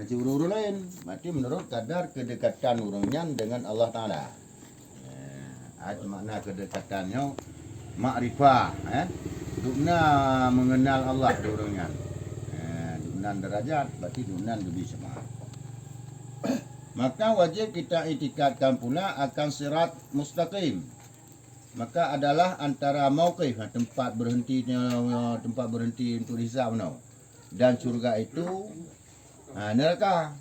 Masih urut-urut lain. Berarti menurut kadar kedekatan orangnya dengan Allah Ta'ala. Makna kedekatannya makrifah. Dukna mengenal Allah di orangnya. Duknan derajat, berarti duknan lebih sama. Maka wajib kita itikadkan pula akan sirat mustaqim. Maka adalah antara mauqif, tempat berhenti untuk hisab dan surga itu neraka.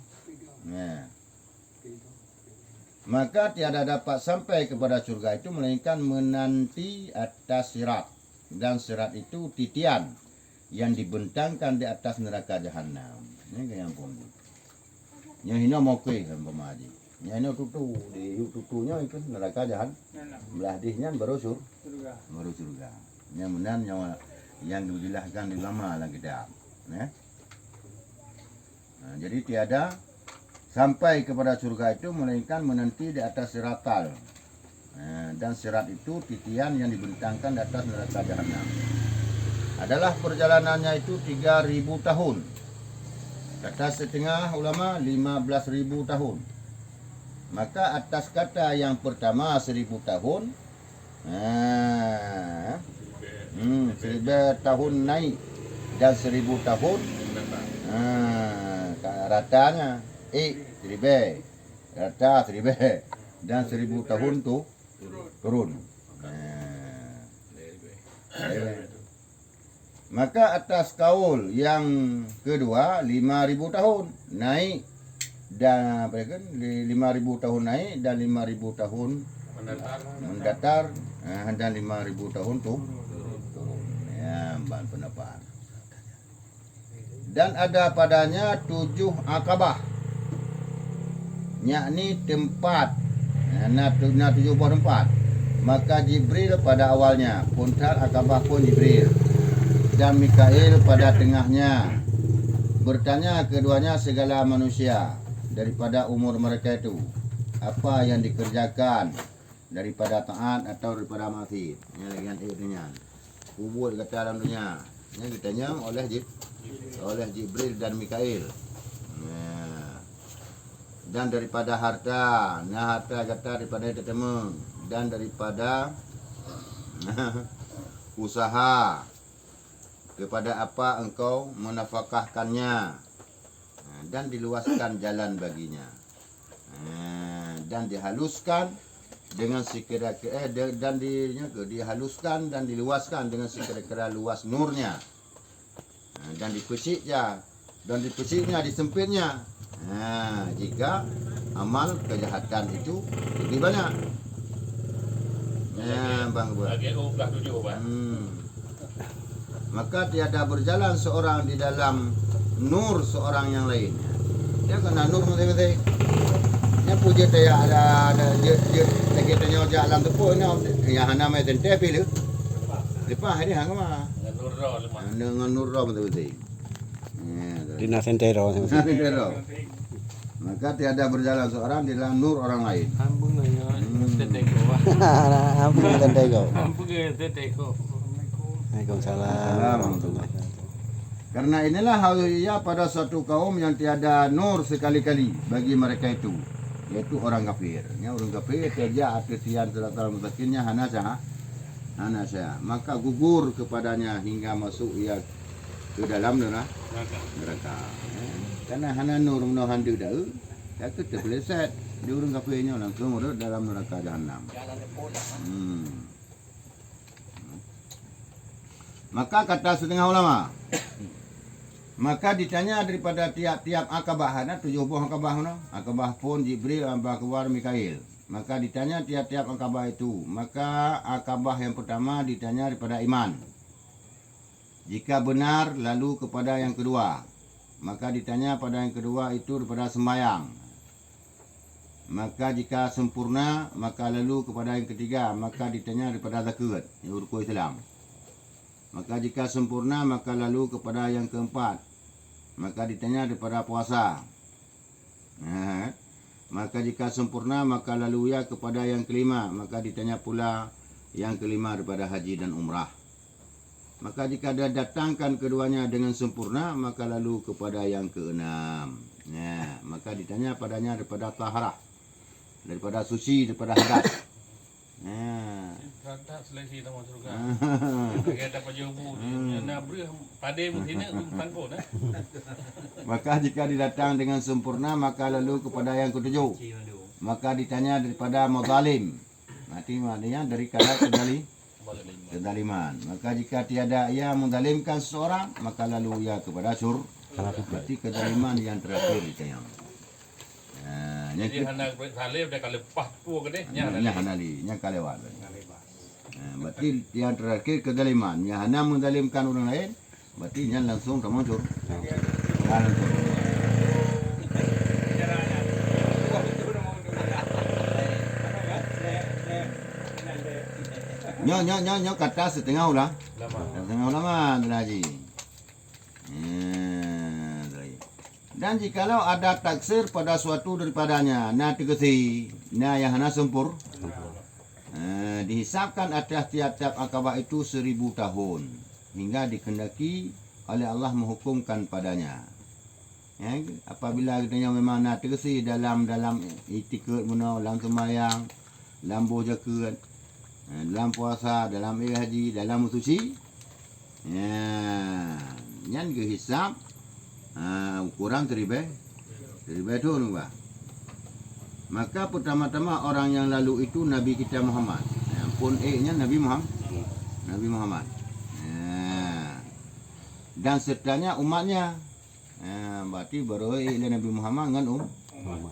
Maka tiada dapat sampai kepada surga itu melainkan menanti atas sirat. Dan sirat itu titian yang dibentangkan di atas neraka jahanam. Ini yang pun. Yang ini mauqif umpama haji. Yang ini tutunya itu neraka jahanam. Belah dihnya baru surga. Baru surga. Yang benar yang dijelaskan di lama lah kita. Jadi tiada sampai kepada surga itu melainkan menanti di atas siratal. Dan sirat itu titian yang dibentangkan di atas neraka jahanam. Adalah perjalanannya itu 3.000 tahun. Kata setengah ulama 15.000 tahun. Maka atas kata yang pertama 1.000 tahun. 1.000 tahun naik dan 1.000 tahun ratanya 1.000 rata 1.000 dan 1.000 tahun tu turun. Maka atas kaul yang kedua 5.000 tahun naik dan apa kan 5.000 tahun naik dan 5.000 tahun mendatar dan 5.000 tahun tu turun. Ya, bahan pendapat. Dan ada padanya 7 akabah, yakni tempat, nah 7 buah tempat. Maka Jibril pada awalnya, puntar akabah pun Jibril, dan Mikail pada tengahnya. Bertanya keduanya segala manusia daripada umur mereka itu, apa yang dikerjakan daripada taat atau daripada maksiat. Yang lagian ayatnya kubur kata dalam dunia. Yang ditanya oleh Jibril dan Mikail. Dan daripada harta, harta kata daripada tetema, dan daripada usaha, kepada apa engkau menafkahkannya, dan diluaskan jalan baginya, dan dihaluskan dengan sekira-kira dihaluskan dan diluaskan dengan sekira-kira luas nurnya, dan dipeciknya, disempitnya. Jika amal kejahatan itu lebih banyak. Bang buat. Maka tiada berjalan seorang di dalam nur seorang yang lain. Dia kena nur mesti-mesti. Dia puja dia ada dia lagi tanya alam tu pun yang hana mai tente pilu. Lepas hari hang mah. Dengan nur roh mesti-mesti. Dina sentero. Maka tiada berjalan seorang di dalam nur orang lain. Ampun ya, teteko. Ampun tentego. Ampun teteko. Waalaikumsalam. Karena inilah halnya pada suatu kaum yang tiada nur sekali-kali bagi mereka itu, yaitu orang kafir. Orang kafir kerja atas tian siratal mustaqimnya hanasa. Maka gugur kepadanya hingga masuk ia ke dalam neraka. Karena hana nur handu dah, dia terpeleset. Dia orang kafirnya langsung urut dalam neraka jahanam. Maka kata setengah ulama, maka ditanya daripada tiap-tiap akabah, 7 buah akabah pun Jibril, akabah Mikail. Maka ditanya tiap-tiap akabah itu. Maka akabah yang pertama ditanya daripada iman. Jika benar lalu kepada yang kedua. Maka ditanya pada yang kedua itu daripada sembahyang. Maka jika sempurna maka lalu kepada yang ketiga. Maka ditanya daripada zakat, rukun Islam. Maka jika sempurna maka lalu kepada yang keempat. Maka ditanya daripada puasa. Maka jika sempurna maka lalu ya kepada yang kelima. Maka ditanya pula yang kelima daripada haji dan umrah. Maka jika dia datangkan keduanya dengan sempurna maka lalu kepada yang keenam. maka ditanya padanya daripada taharah, daripada suci, daripada hadas. Tak seleksi tamu surga. Kita dapat jawabu. Nak beri pada mutina tangkut Maka jika didatang dengan sempurna, maka lalu kepada yang ketujuh. Maka ditanya daripada mazalim. Nanti maknanya dari kata kedaliman. Maka jika tiada ia menzalimkan seseorang, maka lalu ia kepada syur. Berarti kedaliman yang terakhir ditanya. Jadi hendak salib dah kalau lepas tu ke deh. Nya hanali, nya kalewat. Berarti yang terakhir kedaliman. Nya hana menzalimkan orang lain, berarti nya langsung termasuk. Nyo kata setengah ulah. Setengah ulama tu haji. Dan jikalau ada taksir pada suatu daripadanya, na tegesi, na yang hana sempur, dihisapkan atas tiap-tiap akabah itu 1000 tahun hingga dikendaki oleh Allah menghukumkan padanya. Ya, apabila katanya memang na tegesi dalam itikad muna, dalam sembahyang, dalam bojakan, dalam puasa, dalam haji, dalam suci, ya, yang dihisap ukuran 1000 tu nunggu. Maka pertama-tama orang yang lalu itu Nabi kita Muhammad. Pun nya Nabi Muhammad. Dan sertanya umatnya. Berarti baru Nabi Muhammad dengan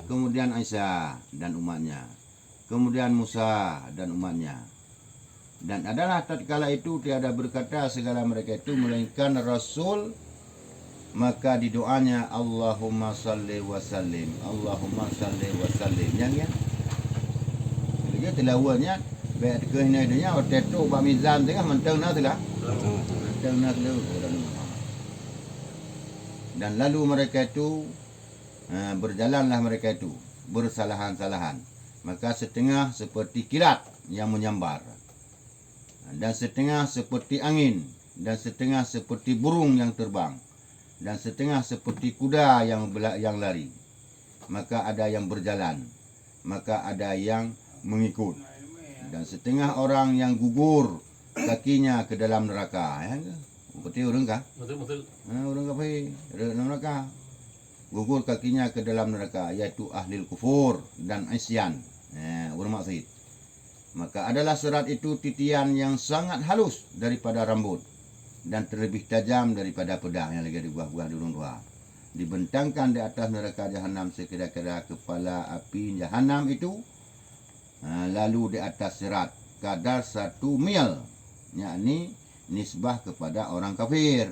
kemudian Aisyah dan umatnya. Kemudian Musa dan umatnya. Dan adalah tatkala itu tiada berkata segala mereka itu melainkan Rasul. Maka di doanya Allahumma salli wa sallim, Allahumma salli wa sallim. Yang ya. Dia tilawahnya baik kehina dunia waktu itu Pak Mizan tengah mentang nak telah. Mentang nak lu. Dan lalu mereka itu berjalanlah mereka itu bersalahan-salahan. Maka setengah seperti kilat yang menyambar. Dan setengah seperti angin dan setengah seperti burung yang terbang. Dan setengah seperti kuda yang lari. Maka ada yang berjalan, maka ada yang mengikut. Dan setengah orang yang gugur kakinya ke dalam neraka. Ya, betul orang kah? Betul. Orang kah dalam neraka. Gugur kakinya ke dalam neraka, yaitu ahli kufur dan isyan. Orang maksiat. Maka adalah serat itu titian yang sangat halus daripada rambut. Dan terlebih tajam daripada pedang yang lagi di buah-buah di dua. Dibentangkan di atas neraka jahanam sekira-kira kepala api jahanam itu. Lalu di atas serat kadar 1 mil. Yakni nisbah kepada orang kafir.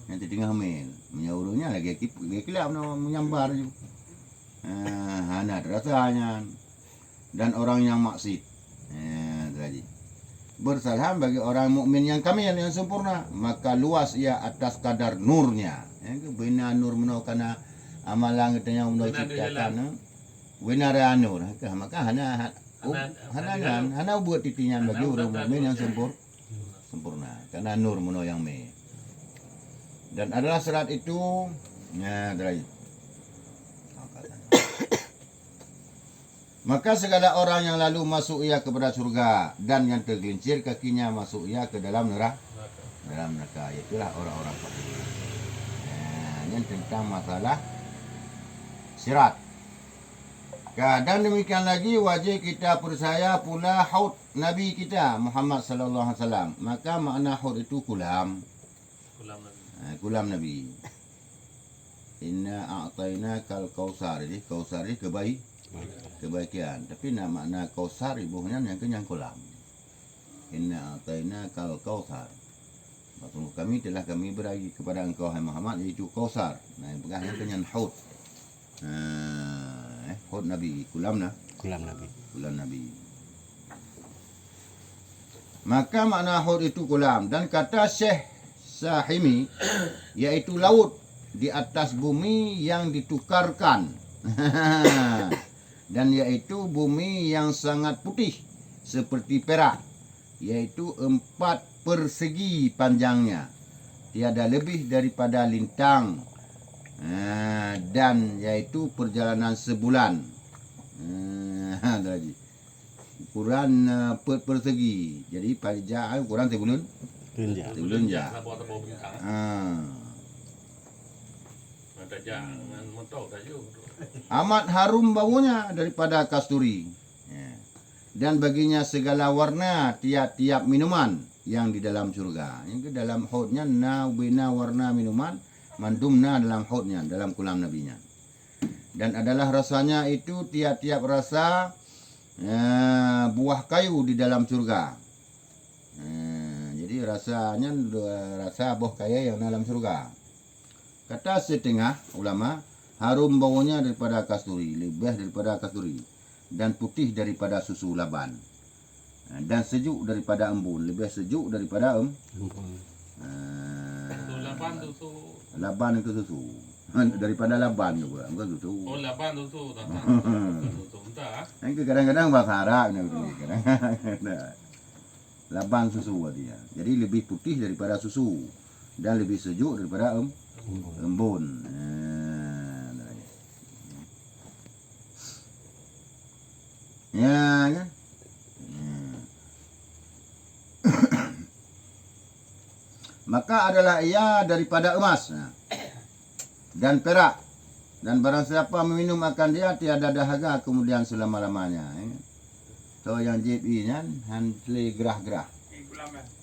Yang setengah mil. Menyauruhnya lagi kilap menyambar je. Hana rasanya. Dan orang yang maksiat. Terjadi. Bersalahan bagi orang mukmin yang kamil yang sempurna, maka luas ia atas kadar nurnya. Bina nur meno kana amalan kita yang meno ciptakan. Bina nur. Maka hana buat titian bagi orang mukmin yang sempurna. Karena nur meno yang me. Dan adalah serat itu terakhir. Maka segala orang yang lalu masuk ia kepada surga dan yang tergelincir kakinya masuk ia ke dalam neraka. Itulah orang-orang kafir. Yang tentang masalah sirat. Dan demikian lagi wajib kita percaya pula haud Nabi kita Muhammad sallallahu alaihi wasallam. Maka makna haud itu kulam Nabi. Inna a'tainakal kautsar. Jadi kautsar ini kebaikan. Tapi makna kausar ibunya yang kenyang kolam. Inna atainakal kautsar. Maksud kami telah kami beri kepada engkau hai Muhammad iaitu kausar. Nah, yang kenyang haud. Haud Nabi, kulam Nabi. Maka makna haud itu kulam dan kata Syekh Sahimi iaitu laut di atas bumi yang ditukarkan. Dan yaitu bumi yang sangat putih seperti perak, yaitu 4 persegi panjangnya, tiada lebih daripada lintang Dan yaitu perjalanan sebulan. Ada lagi. Ukuran persegi. Jadi pajak ukuran sebulan. Sebulan je. Nak buat apa bintang. Ada jangan motor saja. Amat harum baunya daripada kasturi. Dan baginya segala warna tiap-tiap minuman yang di dalam surga. Yang ke dalam haudnya bina warna minuman, mandumna dalam haudnya, dalam kulam nabinya. Dan adalah rasanya itu tiap-tiap rasa buah kayu di dalam surga. Jadi rasanya rasa buah kayu yang dalam surga. Kata setengah ulama, harum baunya daripada kasturi, lebih daripada kasturi, dan putih daripada susu laban, dan sejuk daripada embun, lebih sejuk daripada Laban tu. laban itu susu. Daripada laban juga, bukan susu. Oh, laban tu. Entah. Yang kadang-kadang bahasa Arab ni, kadang-kadang laban susu dia. Jadi lebih putih daripada susu dan lebih sejuk daripada embun. Ya kan? Maka adalah ia daripada emas dan perak, dan barang siapa meminum akan dia tiada dahaga kemudian selama-lamanya. So yang JP nya hantle gerah-gerah.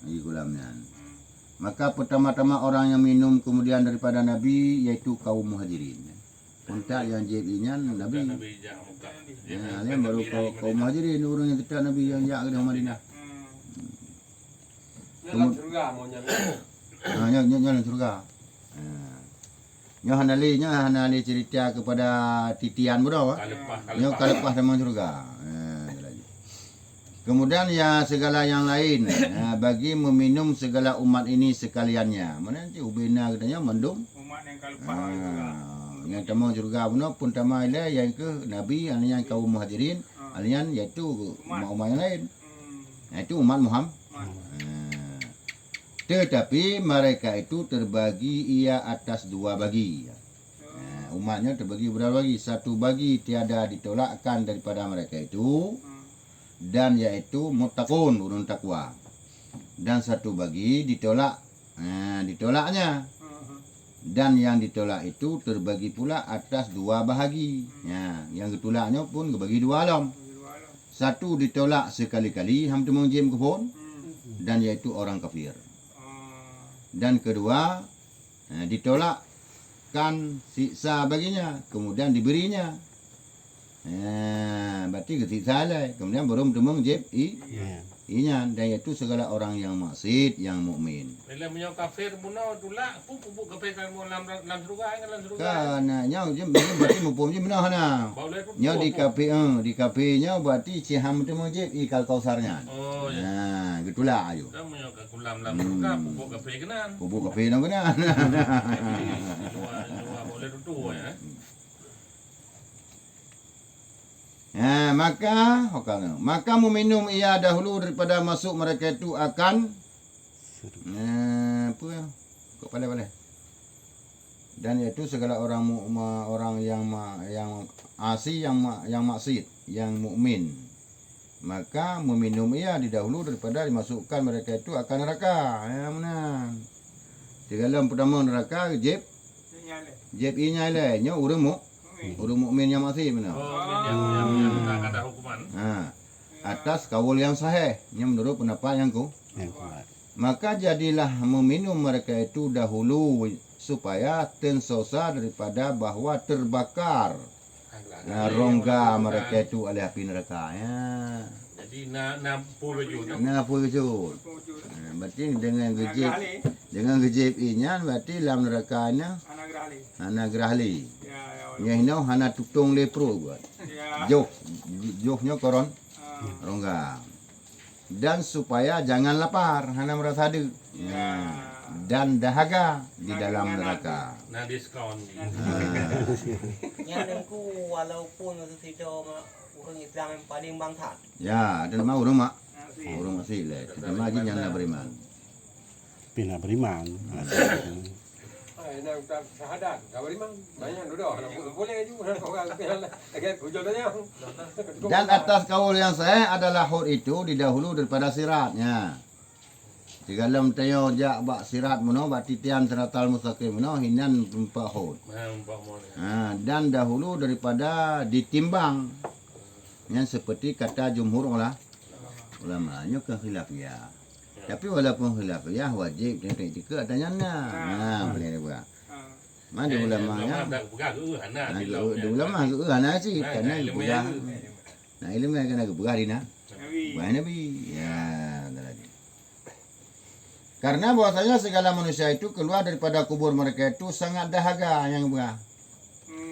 Gulamnya. Maka pertama-tama orang yang minum kemudian daripada Nabi yaitu kaum Muhajirin. Untuk yang JP nya Nabi. Yang baru kaum Muhajirin, orang yang kita Nabi yang jak ke Madinah. Dalam surga mau nyala. Nyala surga. Nyo hanali cerita kepada titian bodoh. Nyo kalepah sama surga. Kemudian ya segala yang lain bagi meminum segala umat ini sekaliannya. Mana nanti ubina katanya mendung Umat yang kalepah surga. Yang tamu surga benar pun tamu ile yang ke Nabi yang kaum Muhajirin, alian yaitu umat yang lain. Itu umat Muhammad. Tetapi mereka itu terbagi ia atas dua bagi. Umatnya terbagi berapa bagi? Satu bagi tiada ditolakkan daripada mereka itu, dan yaitu muttaqun, urun takwa. Dan satu bagi ditolak. Ditolaknya. Dan yang ditolak itu terbagi pula atas dua bahagi. Yang ditolaknya pun kebagi dua alam. Satu ditolak sekali-kali, hampir mengjim kebun, dan yaitu orang kafir. Dan kedua, ditolakkan siksa baginya, kemudian diberinya. Berarti kesiksa lah. Kemudian baru bertemu jib inya, dan yaitu segala orang yang maksiat, yang mukmin. Bila punya kafir puno tolak, pupuk kafir kan lam surga kan surga. Kan nyau je berarti mupum je benar na. Nyau di kafe nya berarti ciham bertemu jib ikal kausarnya. Oh ya. Gitulah ayo. Dah punya kulam lam surga pupuk kafir kenan. Pupuk kafe na benar. Jual boleh tutu ya. Maka meminum ia dahulu daripada masuk mereka itu akan apa ya? Kepala-pala. Dan yaitu segala orang yang asi, yang maksiat, yang mukmin. Maka meminum ia didahulu daripada dimasukkan mereka itu akan neraka. Mana? Di dalam pertama neraka jeb inya nya orang mukmin yang masih benar. Yang tak ada hukuman. Atas kaul yang sahih, yang menurut pendapat yang kuat. Maka jadilah meminum mereka itu dahulu supaya tensosa daripada bahwa terbakar rongga mereka itu oleh api neraka. Jadi na purujud. Berarti dengan gejib inya berarti dalam nerakanya anak gerahli. Yang ini hana tutung lepro buat. Joknya koron rongga. Dan supaya jangan lapar, hana merasa ada. Dan dahaga di dalam neraka. Nah diskon. Yang ku walaupun itu orang Islam yang paling bangsa. Ya, dan mau orang masih le. Kita lagi yang nak beriman. Pina beriman. Nak tak syahadat. Kabar imam. Banyak duduk. Boleh juga orang agak hujurnya. Dan atas kaul yang sahih adalah hud itu didahulu daripada siratnya. Jika dalam tayo jak bak sirat muno bak titian siratal mustaqim muno hinan empat hud. Dan dahulu daripada ditimbang. Yang seperti kata jumhur ulama nya ke khilafiyah. Tapi walaupun khilafiyah wajib tengok jika adanya boleh dia buat. Mana ulamanya? Ada ulama ke ana sih karena bukan. Nah ilmu yang kena bukan dina. Bukan Nabi. Ya, lagi. Karena bahwasanya segala manusia itu keluar daripada kubur mereka itu sangat dahaga yang bukan.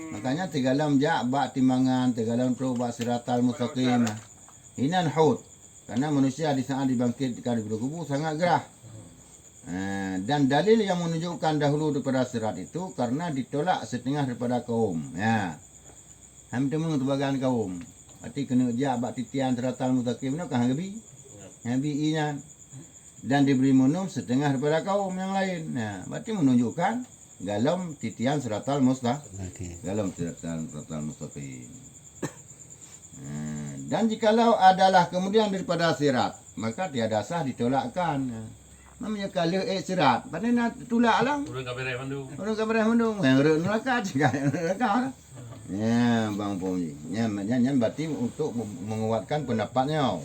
Makanya tigalam jak bak timbangan, tigalam pro bak siratal mustaqim. Hinan hud. Karena manusia di saat dibangkitkan dari kubur sangat gerah. Dan dalil yang menunjukkan dahulu daripada sirat itu karena ditolak setengah daripada kaum. Ya. Hampir menurut bagian kaum. Berarti kena jak bak titian siratal mustaqim nak kan habi. Habi inya. Dan diberi minum setengah daripada kaum yang lain. Nah, berarti menunjukkan dalam titian siratal mustaqim. Dalam siratal mustaqim. Dan jikalau adalah kemudian daripada sirat, maka tiada sah ditolakkan. Namanya kalau sirat, pada nak tolak lang. Orang kaberai mandu. Orang kaberai mandu, yang neraka juga neraka. Ya, bang Pomji. Yang berarti untuk menguatkan pendapatnya.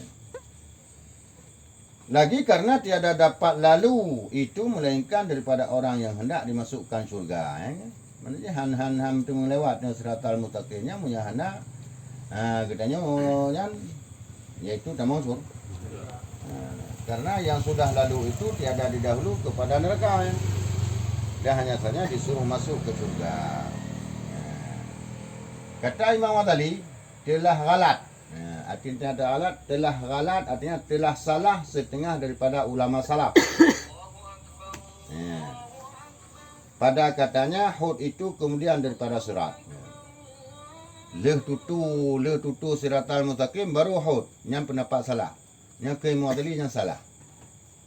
Lagi karena tiada dapat lalu itu melainkan daripada orang yang hendak dimasukkan syurga. Maknanya han itu melewatnya siratal mustaqimnya punya hendak. Katanya yaitu tamasur. Karena yang sudah lalu itu tiada didahulu kepada neraka. Dan hanya saja disuruh masuk ke surga. Kata Imam Ghazali telah ghalat. Artinya ada alat telah ghalat artinya telah salah setengah daripada ulama salaf. Pada katanya hud itu kemudian daripada sirat. Leh tutu siratal mustaqim baru hud. Yang pendapat salah. Yang ke Mu'tazili yang salah.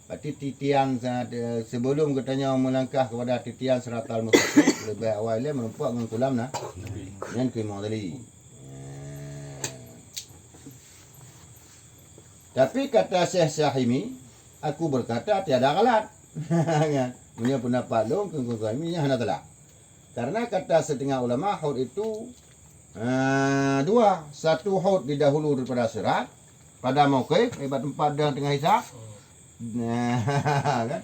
Berarti titian sebelum katanya melangkah kepada titian siratal mustaqim lebih awalnya menumpak dengan kulam yang ke Mu'tazili. Tapi kata Syekh Syahimi, aku berkata tiada ghalat. Punya pendapat long ke Syahimi hanya telah. Karena kata setengah ulama hud itu dua, satu hud didahulu daripada sirat pada mauqif hebat tempat dan tengah hisab. Kan?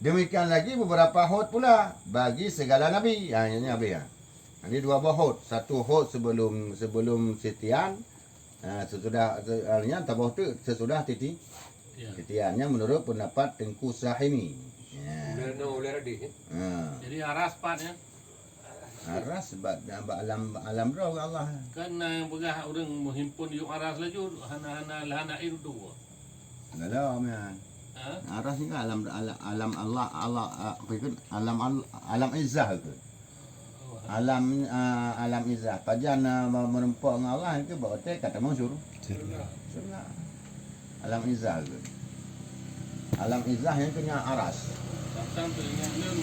Demikian lagi beberapa hud pula bagi segala nabi. Ini nabi ya. Ini dua buah hud, satu hud sebelum sitian, sesudah tabah tu sesudah titiannya menurut pendapat Tengku Syahimi. Jadi aras patnya. Aras sebab alam roh Allah. Kan begah orang menghimpun yuk aras lagi hana itu. Galau man. Aras ni kan alam Allah alam izzah tu. Alam izzah. Pajan merempak dengan Allah itu berarti kata mansur. Surga. Alam izzah tu. Alam izzah yang punya aras. Sampai tu yang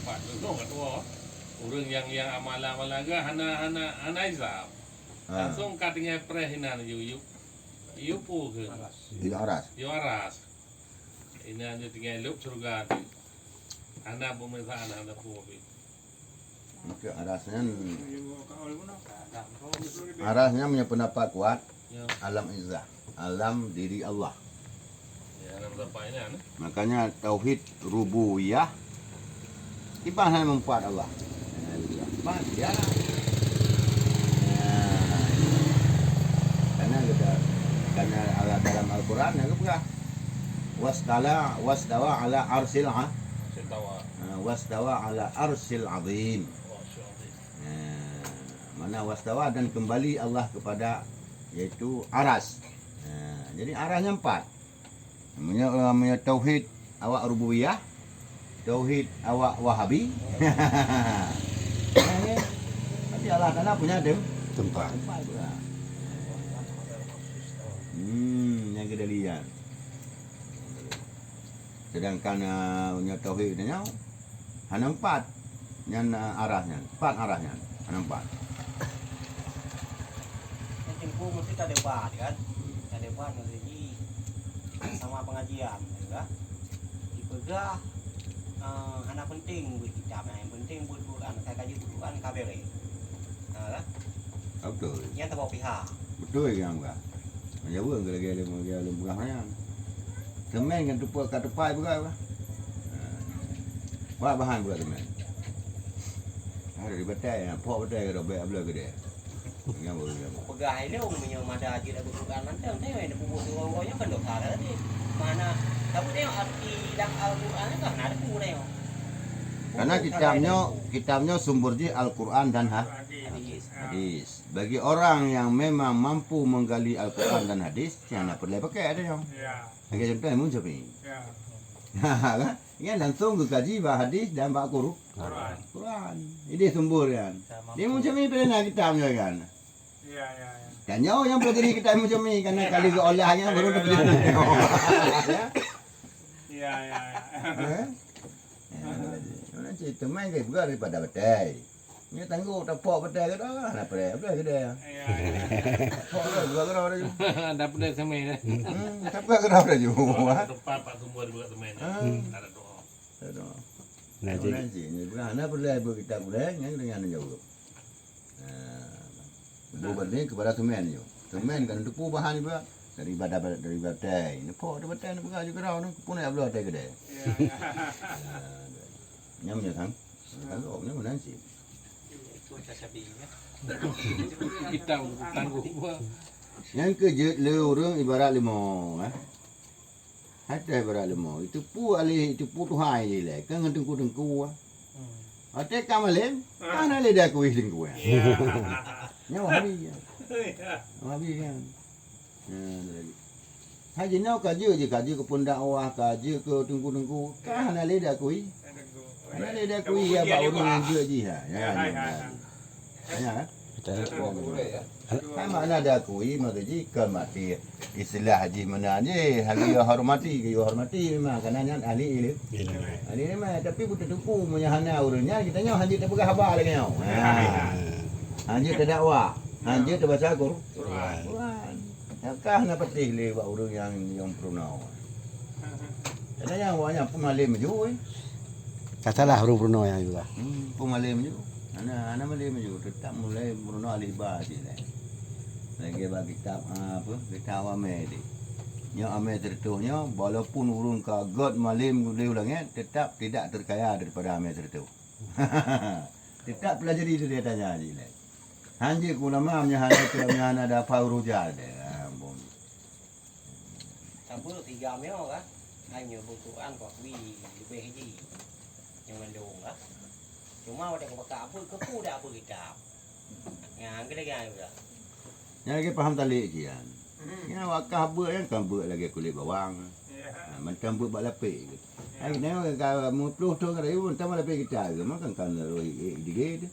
Pak tu ketua. Orang yang amal-amal agak hana izab. Langsung katanya prehinan yuk pun ke. Di aras. Yo aras. Ini hanya tinggal lup surga tu. Anda pemerintahan anda pun. Maka arasnya punya pendapat kuat. Alam izzah, alam diri Allah. Ya, alam apa ini? Makanya tauhid rububiyah ibah hanya membuat Allah. Dia karena Allah dalam Al-Quran yang apa? Wasdawa ala arsil wasdawa ala arsil azim. Mana wasdawa dan kembali Allah kepada yaitu aras. Jadi arasnya 4. Namanya tauhid awak rububiyah, tauhid awak wahabi. Tapi Allah Taala punya tempat. Yang kedalian. Sedangkan punya tauhid nya hanya 4 yang arahnya, 4 arahnya, hanya 4. Jengku mesti tak debat kan. Tak debat mesti sama pengajian ya. Dipegah anak penting buat kitab yang penting buat Quran saya kaji Quran kabeh. Nah, Betul. yang tak bawa pihak. Betul yang enggak. Menjawab gele-gele menggale begahnya. Temen kan tupak kat tepai begai bah. Buat bahan buat temen. Ada di batai, pok batai ke dobek belah gede. Yang boleh. Pegah ini umumnya ada aja ada Quran nanti ini buku orang-orangnya kan dosa tadi. Mana tapi tengok arti dalam Al-Quran kan ada kurang. Karena kitabnya sumbernya Al-Quran dan hadis. Bagi orang yang memang mampu menggali Al-Quran dan hadis, jangan perlu pakai ada yang. Bagi contoh yang muncul ni. Kan? Ini langsung ke kaji bah hadis dan bah Quran. Ini sumber kan. Dia muncul ni pernah kitabnya kan. Dan yang pelajari kitab muncul ni karena kali ke olahnya baru dapat. Nanti teman ke juga daripada batai. Ni tangguh tapok batai ke dah. Nak belah ke dah. Tapok juga ke dah dah. Dapat dah semai dah. Tapok ke dah juga. Tempat pak semua dibuat teman. Ada doa. Ada. Nanti Ni bukan nak belah kitab belah yang dengan jauh. Bukan ni kepada teman je. Teman kan tepu bahan juga dari batai. Ni pok ada batai ni bukan juga dah. Pun nak belah batai ke dah. Nyamnya kan. Kalau ni mana sih? Kita tangguh. Yang kerja le orang ibarat limo, Hatta ibarat limo. Itu pu alih itu pu Tuhan je lah. Kan tengku. Ate kamalem, kan alih dah kuih tengku. Nyawa habis. Habis kan. Haji nak kaji ke pun dakwah, kaji ke tengku. Kan alih dah kuih. Alih dah kuih ya baru mengaji je ha. Ya. Kan mana ada kuih maka jika mati istilah haji mana je haji hormati memang kerana ahli ilmu. Ahli ni mah tapi buta tupu menyahana urangnya kita nyaw haji tak pegah khabar lagi nyaw. Haji tak dakwah, haji tak baca Quran. Yakah nak patih le buat urang yang pernah. Katanya awaknya pemalim ju katalah huruf Bruno yang juga. Pemalim ju. Anak malim ju tetap mulai Bruno alibah je lah. Lagi bagi kitab apa? Kitab Amedi. Nya Amedi tertuhnya walaupun urun kagot malim gede ulangnya tetap tidak terkaya daripada Amedi tertuh. Tetap pelajari itu dia tanya je lah. Hanji ulama menyahana ada faurujal deh. Tapi 3 meo kan. Hanya Quran kok lebih haji. Yang mendung lah. Cuma ada kepakai apa ke dah apa kitab. Yang gede-gede juga. Yang lagi faham talik kian. Yang wakah buat yang kan buat lagi kulit bawang. Macam buat bak lapik ke. Hai ni kalau mupluh tu kan ibu tak lapik kita ke makan kan roi digede.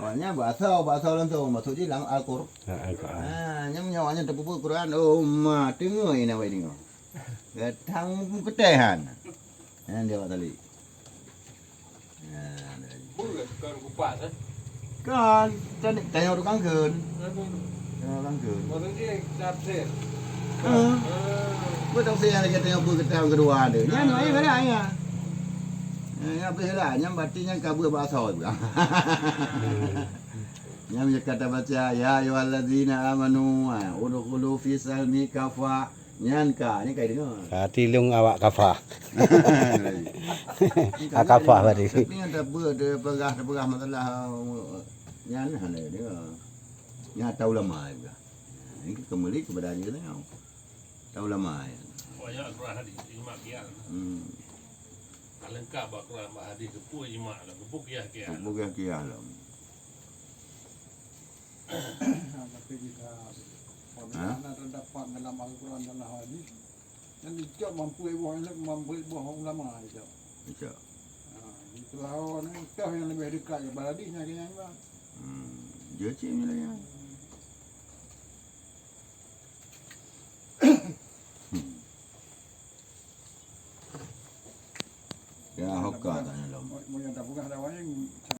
Awaknya bahasa langsung masuk je lang Al-Qur'an. Nyam nyawanya terpupu Quran. Oh ma tengok ini awak tengok. Gatang ketehan. Yang dia buat talik. Bukan kupas Kan, tanya orang kangkeun. Kangkeun. Maksudnya tafsir. Betul saya lagi tanya apa kita kedua ada. Nya no ai kada nya. Nya apa lah, nya batinya kabur bahasa juga. Nya kata baca ya ayyuhallazina amanu udkhulu fi salmi kafa. Nyan ka, ni kai dengar. Tilung awak kafah. Kafah tadi. Tapi ada berah masalah nyan hana dengar. Nya tahu lama juga. Ini kembali kepada dia tengok. Tahu lama ya. Banyak Al-Quran hadis ijma' kian. Lengkap Al-Quran hadis kepu ijma' lah, kepu kian. Bukan kian lah. Tapi jika pernah terdapat dalam Al-Quran dan hadis dan itu mampu ulama itu. Betul. Itu lawan itu yang lebih dekat kepada hadisnya kayaknya bang. Dia cik ni lah ya. Ya, hoka tanya lo. Mau yang dapat